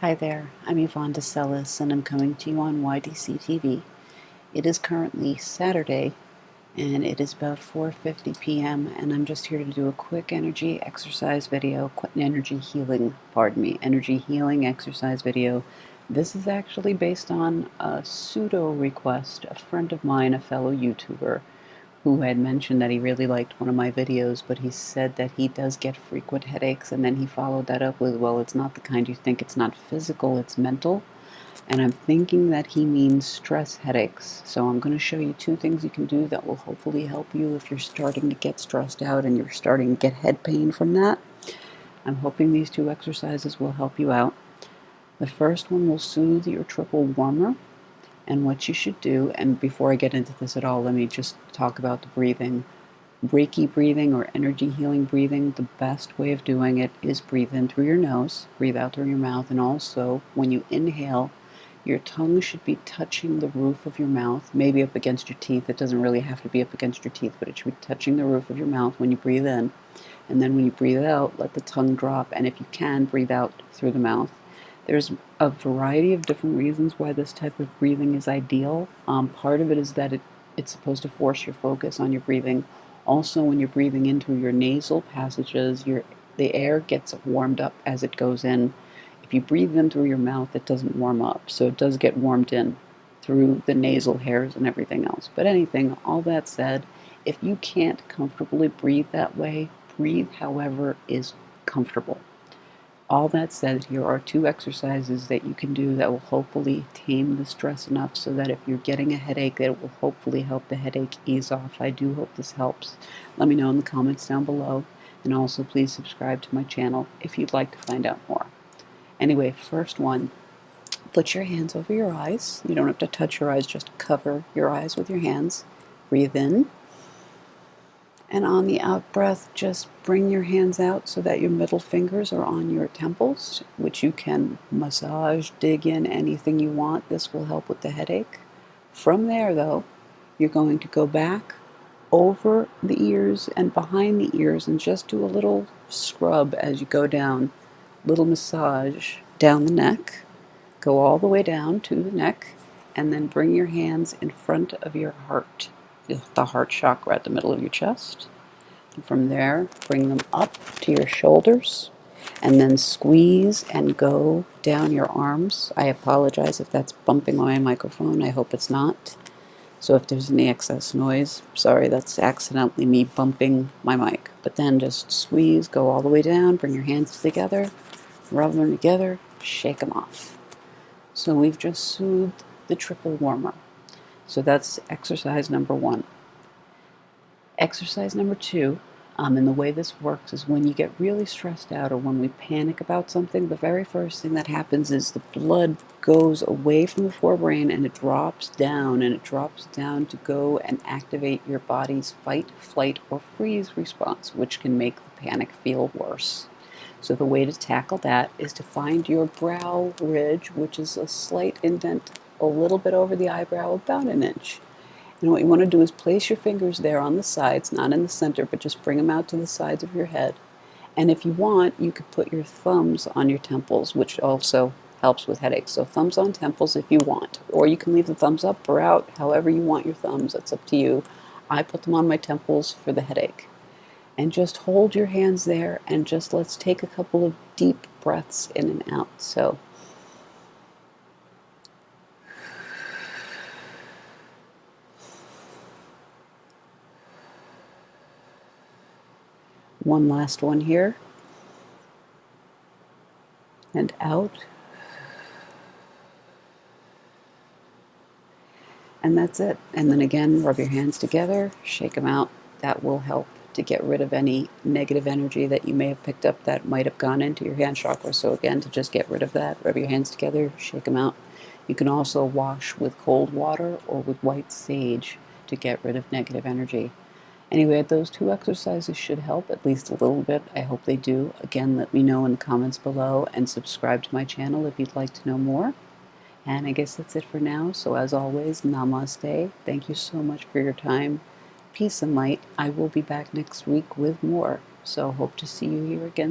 Hi there, I'm Yvonne de Celis and I'm coming to you on YDCtv. It is currently Saturday and it is about 4:50 p.m. and I'm just here to do a quick energy exercise video, energy healing exercise video. This is actually based on a pseudo request, a friend of mine, a fellow YouTuber, who had mentioned that he really liked one of my videos, but he said that he does get frequent headaches, and then he followed that up with, well, it's not the kind you think, it's not physical, it's mental. And I'm thinking that he means stress headaches. So I'm going to show you two things you can do that will hopefully help you if you're starting to get stressed out and you're starting to get head pain from that. I'm hoping these two exercises will help you out. The first one will soothe your triple warmer. And what you should do, and before I get into this at all, let me just talk about the breathing. Reiki breathing or energy healing breathing, the best way of doing it is breathe in through your nose, breathe out through your mouth, and also when you inhale, your tongue should be touching the roof of your mouth, maybe up against your teeth. It doesn't really have to be up against your teeth, but it should be touching the roof of your mouth when you breathe in. And then when you breathe out, let the tongue drop, and if you can, breathe out through the mouth. There's a variety of different reasons why this type of breathing is ideal. Part of it is that it's supposed to force your focus on your breathing. Also, when you're breathing in through your nasal passages, the air gets warmed up as it goes in. If you breathe in through your mouth, it doesn't warm up, so it does get warmed in through the nasal hairs and everything else. But all that said, if you can't comfortably breathe that way, breathe however is comfortable. All that said, here are two exercises that you can do that will hopefully tame the stress enough so that if you're getting a headache, it will hopefully help the headache ease off. I do hope this helps. Let me know in the comments down below, and also please subscribe to my channel if you'd like to find out more. Anyway, first one, put your hands over your eyes. You don't have to touch your eyes, just cover your eyes with your hands. Breathe in. And on the out breath, just bring your hands out so that your middle fingers are on your temples, which you can massage, dig in anything you want. This will help with the headache. From there, though, you're going to go back over the ears and behind the ears and just do a little scrub as you go down, little massage down the neck. Go all the way down to the neck, and then bring your hands in front of your heart, the heart chakra at the middle of your chest. And from there, bring them up to your shoulders, and then squeeze and go down your arms. I apologize if that's bumping my microphone. I hope it's not. So if there's any excess noise, sorry, that's accidentally me bumping my mic. But then just squeeze, go all the way down, bring your hands together, rub them together, shake them off. So we've just soothed the triple warmer. So that's exercise number one. Exercise number two, and the way this works is when you get really stressed out or when we panic about something, the very first thing that happens is the blood goes away from the forebrain and it drops down to go and activate your body's fight, flight, or freeze response, which can make the panic feel worse. So the way to tackle that is to find your brow ridge, which is a slight indent a little bit over the eyebrow, about an inch. And what you want to do is place your fingers there on the sides, not in the center, but just bring them out to the sides of your head. And if you want, you could put your thumbs on your temples, which also helps with headaches. So thumbs on temples if you want. Or you can leave the thumbs up or out, however you want your thumbs. That's up to you. I put them on my temples for the headache. And just hold your hands there and just let's take a couple of deep breaths in and out. So one last one here. And out. And that's it. And then again, rub your hands together, shake them out. That will help to get rid of any negative energy that you may have picked up that might have gone into your hand chakra. So again, to just get rid of that, rub your hands together, shake them out. You can also wash with cold water or with white sage to get rid of negative energy. Anyway, those two exercises should help at least a little bit. I hope they do. Again, let me know in the comments below and subscribe to my channel if you'd like to know more. And I guess that's it for now. So as always, namaste. Thank you so much for your time. Peace and light. I will be back next week with more. So hope to see you here again.